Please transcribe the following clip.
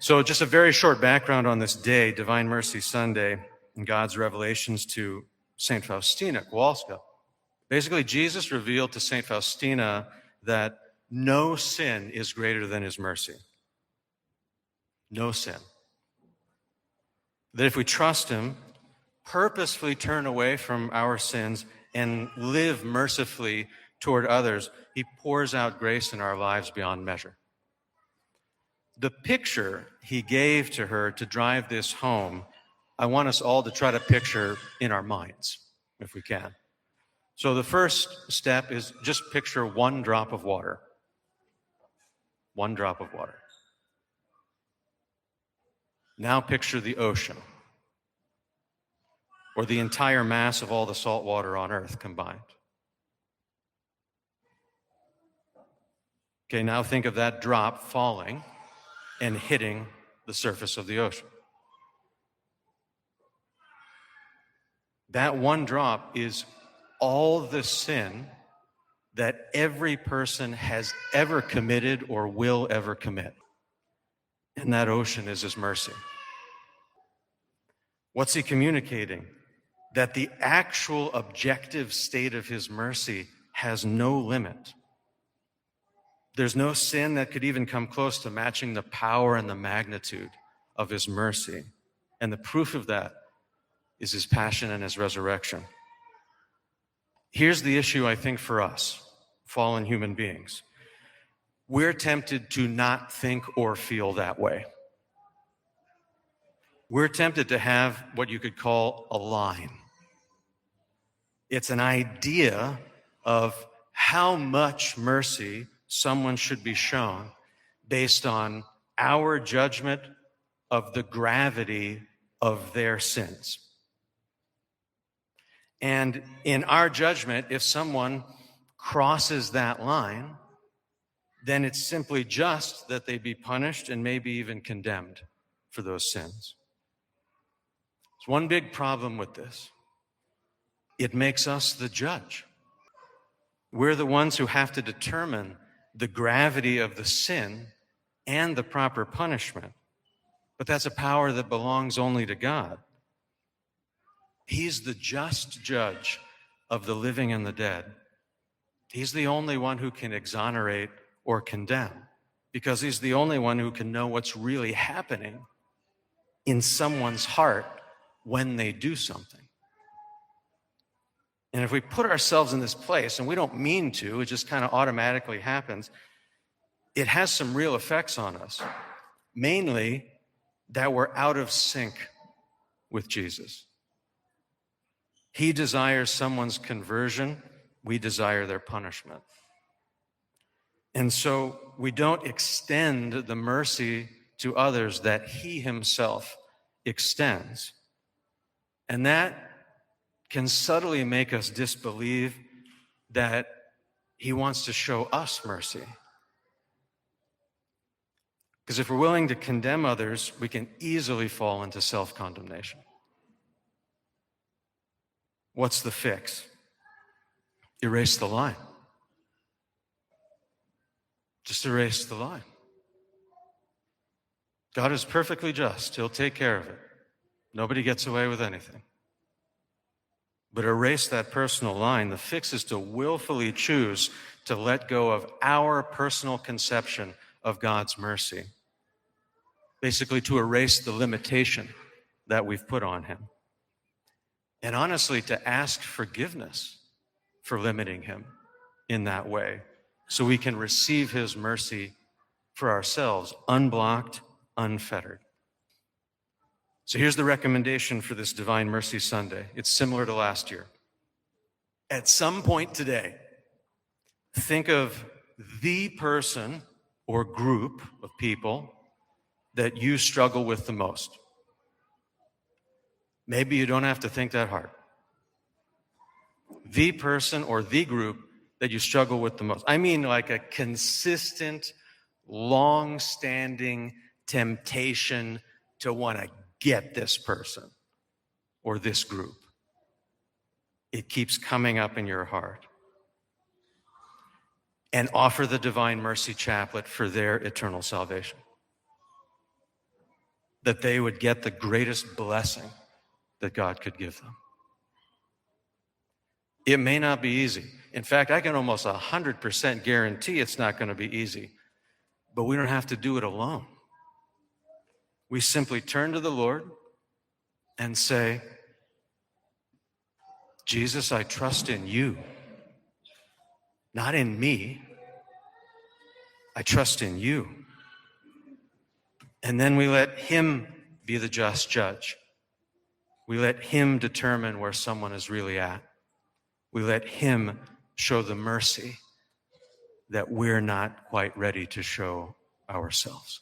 So just a very short background on this day, Divine Mercy Sunday, and God's revelations to St. Faustina Kowalska. Basically, Jesus revealed to St. Faustina that no sin is greater than his mercy. No sin. That if we trust him, purposefully turn away from our sins, and live mercifully toward others, he pours out grace in our lives beyond measure. The picture he gave to her to drive this home, I want us all to try to picture in our minds, if we can. So the first step is just picture one drop of water. One drop of water. Now picture the ocean, or the entire mass of all the salt water on earth combined. Okay, now think of that drop falling and hitting the surface of the ocean. That one drop is all the sin that every person has ever committed or will ever commit. And that ocean is his mercy. What's he communicating? That the actual objective state of his mercy has no limit. There's no sin that could even come close to matching the power and the magnitude of his mercy. And the proof of that is his passion and his resurrection. Here's the issue, I think, for us, fallen human beings. We're tempted to not think or feel that way. We're tempted to have what you could call a line. It's an idea of how much mercy someone should be shown based on our judgment of the gravity of their sins. And in our judgment, if someone crosses that line, then it's simply just that they be punished and maybe even condemned for those sins. There's one big problem with this. It makes us the judge. We're the ones who have to determine the gravity of the sin and the proper punishment. But that's a power that belongs only to God. He's the just judge of the living and the dead. He's the only one who can exonerate or condemn, because he's the only one who can know what's really happening in someone's heart when they do something. And if we put ourselves in this place, and we don't mean to, it just kind of automatically happens, it has some real effects on us. Mainly, that we're out of sync with Jesus. He desires someone's conversion. We desire their punishment. And so we don't extend the mercy to others that he himself extends. And that can subtly make us disbelieve that he wants to show us mercy. Because if we're willing to condemn others, we can easily fall into self-condemnation. What's the fix? Erase the line. Just erase the line. God is perfectly just. He'll take care of it. Nobody gets away with anything. But erase that personal line. The fix is to willfully choose to let go of our personal conception of God's mercy. Basically, to erase the limitation that we've put on him. And honestly, to ask forgiveness for limiting him in that way, so we can receive his mercy for ourselves, unblocked, unfettered. So here's the recommendation for this Divine Mercy Sunday. It's similar to last year. At some point today, think of the person or group of people that you struggle with the most. Maybe you don't have to think that hard. The person or the group that you struggle with the most. I mean like a consistent, long-standing temptation to want to get this person or this group. It keeps coming up in your heart. And offer the Divine Mercy Chaplet for their eternal salvation. that they would get the greatest blessing that God could give them. It may not be easy. In fact, I can almost 100% guarantee it's not going to be easy. But we don't have to do it alone. We simply turn to the Lord and say, Jesus, I trust in you, not in me. I trust in you. And then we let him be the just judge. We let him determine where someone is really at. We let him show the mercy that we're not quite ready to show ourselves.